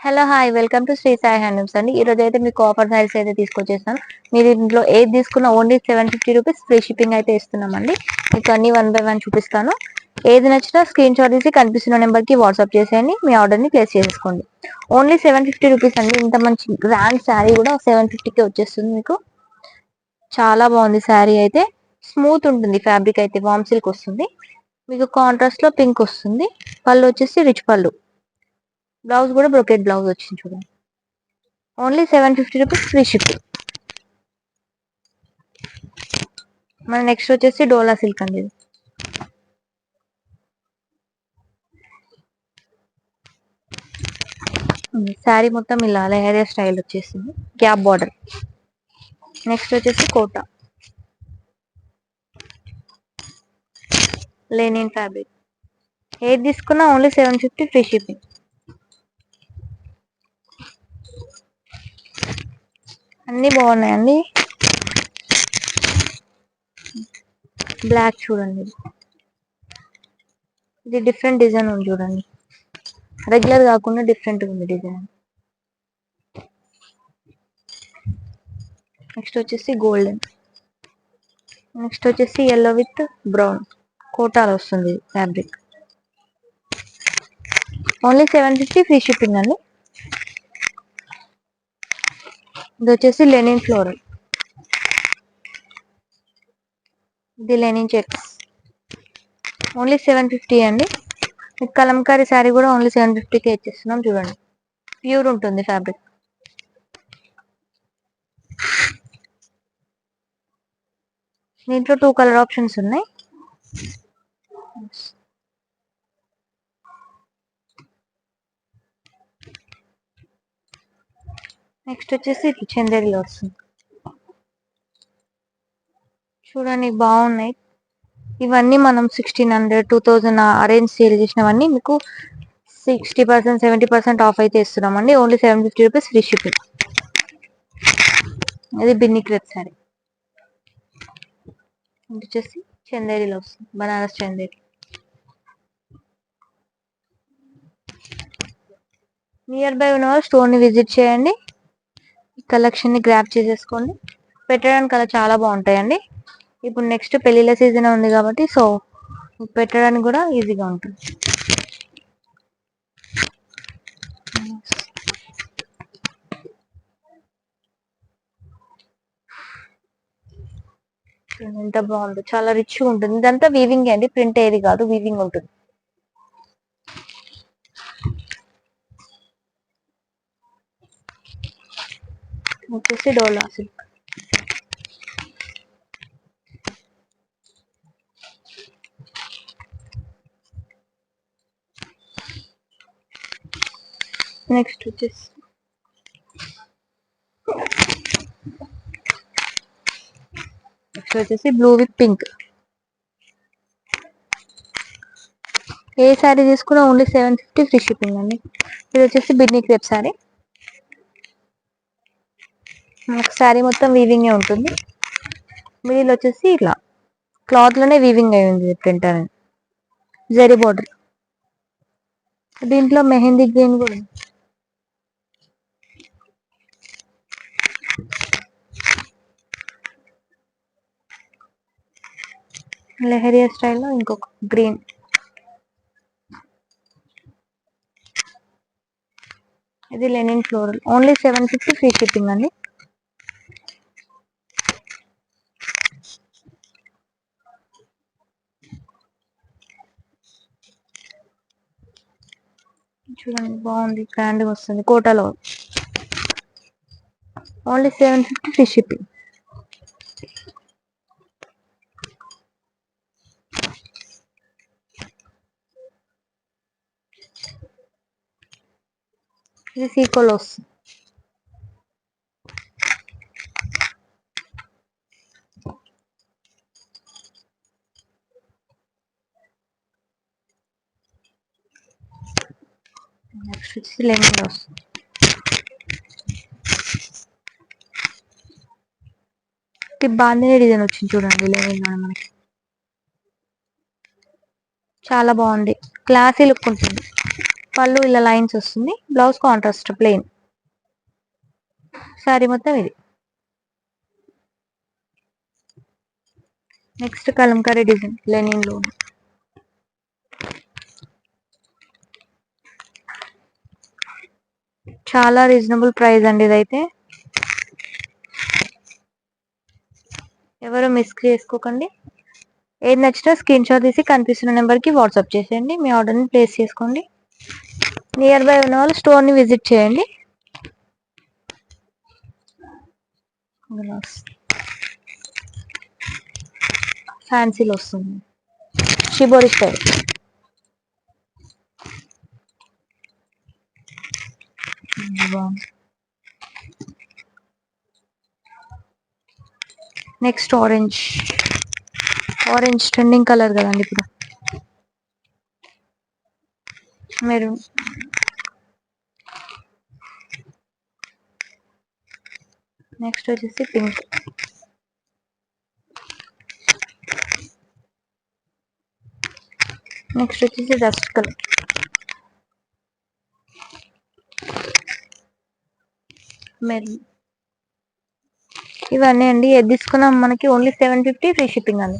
Hello hi welcome to Sri Sai handlooms అండి. ఈ రోజు అయితే మీకు ఆఫర్ సారీస్ అయితే తీసుకొచ్చేసాను. మీరు ఇంట్లో ఏది తీసుకున్నా ఓన్లీ 750 రూపీస్ ఫ్రీ షిప్పింగ్ అయితే ఇస్తున్నామండి. మీకు అన్ని వన్ బై వన్ చూపిస్తాను. ఏది నచ్చినా స్క్రీన్ షాట్ తీసి కనిపిస్తున్న నెంబర్ కి వాట్సాప్ చేసేయండి. మీ ఆర్డర్ ని ప్లేస్ చేసుకోండి. ఓన్లీ 750 రూపీస్ అండి. ఇంత మంచి గ్రాండ్ శారీ కూడా 750కి వచ్చేస్తుంది మీకు. చాలా బాగుంది శారీ అయితే. స్మూత్ ఉంటుంది ఫ్యాబ్రిక్ అయితే, వామ్ సిల్క్ వస్తుంది. మీకు కాంట్రాస్ట్ లో పింక్ వస్తుంది. పళ్ళు వచ్చేసి రిచ్ పళ్ళు. బ్లౌజ్ కూడా బ్రొకెట్ బ్లౌజ్ వచ్చింది చూడండి. Only 750 rupees free shipping. మన నెక్స్ట్ వచ్చేసి డోలా సిల్క్ అండి. శారీ మొత్తం ఇలా లెహరియా స్టైల్ వచ్చేసింది, గ్యాప్ బార్డర్. నెక్స్ట్ వచ్చేసి కోటా లెనిన్ ఫ్యాబ్రిక్. ఏది తీసుకున్నా ఓన్లీ 750 ఫ్రీ షిప్పింగ్. అన్ని బాగున్నాయండి. బ్లాక్ చూడండి, ఇది డిఫరెంట్ డిజైన్ ఉంది చూడండి. రెగ్యులర్ కాకుండా డిఫరెంట్ ఉంది డిజైన్. నెక్స్ట్ వచ్చేసి గోల్డెన్. నెక్స్ట్ వచ్చేసి ఎల్లో విత్ బ్రౌన్ కోటాలో వస్తుంది ఫ్యాబ్రిక్. ఓన్లీ 750 ఫ్రీ షిప్పింగ్ అండి. ఇది వచ్చేసి లెనిన్ ఫ్లోరల్. ఇది లెనిన్ చెక్స్. ఓన్లీ 750 అండి. కలంకారీ శారీ కూడా ఓన్లీ 750కే ఇచ్చేస్తున్నాం చూడండి. ప్యూర్ ఉంటుంది ఫ్యాబ్రిక్. దీంట్లో 2 కలర్ ఆప్షన్స్ ఉన్నాయి. నెక్స్ట్ వచ్చేసి చందేరిలో వస్తుంది చూడండి, బాగున్నాయి. ఇవన్నీ మనం 1600 2000 అరేంజ్ సేల్ చేసినవన్నీ మీకు 60% 70% ఆఫ్ అయితే ఇస్తున్నామండి. Only 750 rupees free shipping. ఇది బిన్ని క్రేప్ శారీ. ఇది వచ్చేసి చందేరిలో వస్తుంది, బనారస్ చందేరి. నియర్ బై ఉన్న వాళ్ళు స్టోర్ ని విజిట్ చేయండి. ఈ కలెక్షన్ ని గ్రాప్ చేసేసుకోండి. పెట్టడానికి అలా చాలా బాగుంటాయండి. ఇప్పుడు నెక్స్ట్ పెళ్లిళ్ళ సీజన్ ఉంది కాబట్టి సో పెట్టడానికి కూడా ఈజీగా ఉంటుంది. ఎంత బాగుందో, చాలా రిచ్ ఉంటుంది. ఇదంతా వీవింగ్ అండి, ప్రింట్ ఏది కాదు, వీవింగ్ ఉంటుంది. వచ్చేసి డోలా సిల్క్. నెక్స్ట్ వచ్చేసి బ్లూ విత్ పింక్. ఏ శారీ తీసుకున్నా ఓన్లీ 750 ఫ్రీ షిప్పింగ్ అండి. ఇది వచ్చేసి బిడ్నీ క్రేప్ శారీ. శారీ మొత్తం వీవింగ్ ఉంటుంది. మిడిల్ వచ్చేసి ఇలా క్లాత్ లోనే వీవింగ్ అయి ఉంది ప్రింట్ అనేది, జరీ బోర్డర్. దీంట్లో మెహందీ గ్రీన్ కూడా ఉంది. లెహరియా స్టైల్లో ఇంకొక గ్రీన్. ఇది linen floral. Only 750 free shipping అండి. చూడండి, బాగుంది, గ్రాండ్గా వస్తుంది కోటాలో. Only 750 free shipping. ఇది సీకోలో వస్తుంది. నెక్స్ట్ వచ్చి లెమన్ వస్తుంది. బాందిని డిజైన్ వచ్చింది చూడండి లెమన్ లో మనకి. చాలా బాగుంది, క్లాసీ లుక్ ఉంటుంది. పళ్ళు ఇలా లైన్స్ వస్తుంది, బ్లౌజ్ కాంట్రాస్ట్ ప్లెయిన్, శారీ మొత్తం ఇది. నెక్స్ట్ కలంకారీ డిజైన్ లెనిన్ లో, చాలా రీజనబుల్ ప్రైస్ అండి ఇదైతే, ఎవరు మిస్ చేసుకోకండి. ఏది నచ్చినా స్క్రీన్ షాట్ తీసి కనిపిస్తున్న నెంబర్కి వాట్సాప్ చేసేయండి, మీ ఆర్డర్ని ప్లేస్ చేసుకోండి. నియర్ బై ఉన్న వాళ్ళు స్టోర్ని విజిట్ చేయండి. ఫ్యాన్సీలో వస్తుంది, shibori style. Next orange, orange trending colour కదండి ఇప్పుడు. మెరూన్, నెక్స్ట్ వచ్చేసి పింక్, నెక్స్ట్ వచ్చేసి డస్ట్ కలర్, మెరూన్. ఇవన్నీ అండి, ఏది తీసుకున్నా మనకి ఓన్లీ 750 ఫ్రీ షిప్పింగ్ అండి.